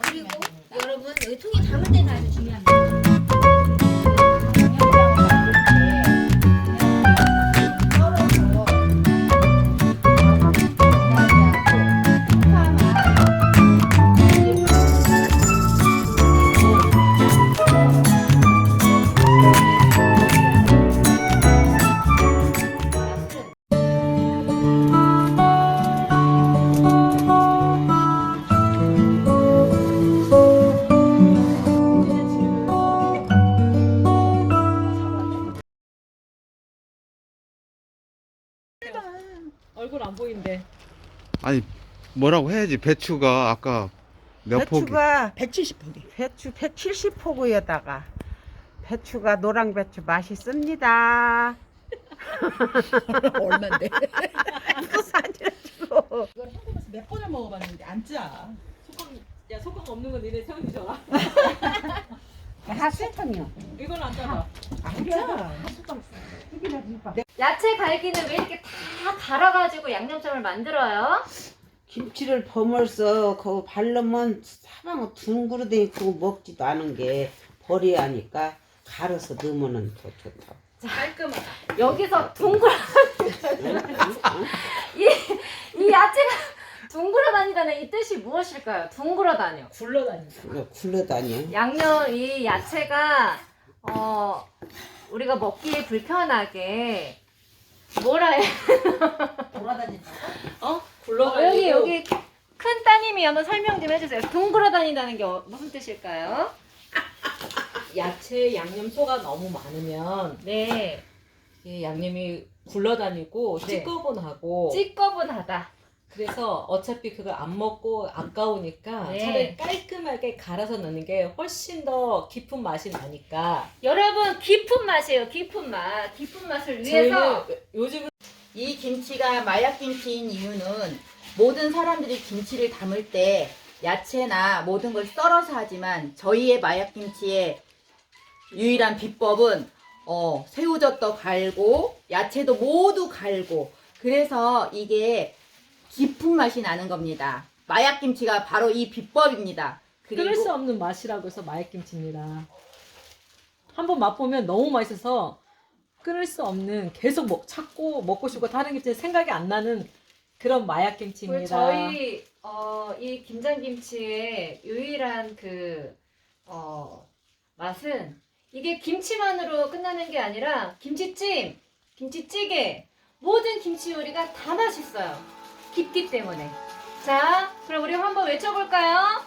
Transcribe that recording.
그리고 여러분 여기 통에 담을 때가 아주 중요합니다. 얼굴 안 보이는데. 아니 뭐라고 해야지. 배추가 아까 몇 포기? 배추가 170포기. 배추 170포구에다가 배추가 노랑 배추 맛있습니다. 얼만데? 또 사진 주고. 이걸 한국에서 몇 번을 먹어봤는데 안 짜. 야 소금 없는 건 니네 세훈이 좋아. 핫세턴이요. 이건 안 짜봐. 안 짜. 야채 갈기는 왜 이렇게 다 갈아가지고 양념장을 만들어요? 김치를 버물서 그거 바르면 사방에 둥그러 있고 먹지도 않은 게 버려야 하니까 갈아서 넣으면 더 좋다. 깔끔하다. 여기서 둥그러 이 야채가 둥그러 다니다는 이 뜻이 무엇일까요? 둥그러 다녀. 굴러다닌다. 그거 굴러다녀. 양념 이 야채가 우리가 먹기에 불편하게 뭐라 해? 돌아다닌다. 여기 큰 따님이 한번 설명 좀 해주세요. 둥그러 다닌다는 게 무슨 뜻일까요? 야채 양념 소가 너무 많으면 네, 이 양념이 굴러다니고 네. 찌꺼분하고 찌꺼분하다. 그래서 어차피 그걸 안 먹고 아까우니까 네. 차라리 깔끔하게 갈아서 넣는 게 훨씬 더 깊은 맛이 나니까 여러분 깊은 맛이에요. 깊은 맛. 깊은 맛을 위해서 저희는 요즘은 이 김치가 마약 김치인 이유는 모든 사람들이 김치를 담을 때 야채나 모든 걸 썰어서 하지만 저희의 마약 김치의 유일한 비법은 새우젓도 갈고 야채도 모두 갈고 그래서 이게 깊은 맛이 나는 겁니다. 마약 김치가 바로 이 비법입니다. 끊을 수 없는 맛이라고 해서 마약김치입니다. 한번 맛보면 너무 맛있어서 끊을 수 없는 계속 찾고 먹고 싶고 다른 김치 생각이 안 나는 그런 마약김치입니다. 저희 이 김장김치의 유일한 맛은 이게 김치만으로 끝나는 게 아니라 김치찜, 김치찌개 모든 김치 요리가 다 맛있어요. 깊기 때문에. 자, 그럼 우리 한번 외쳐볼까요?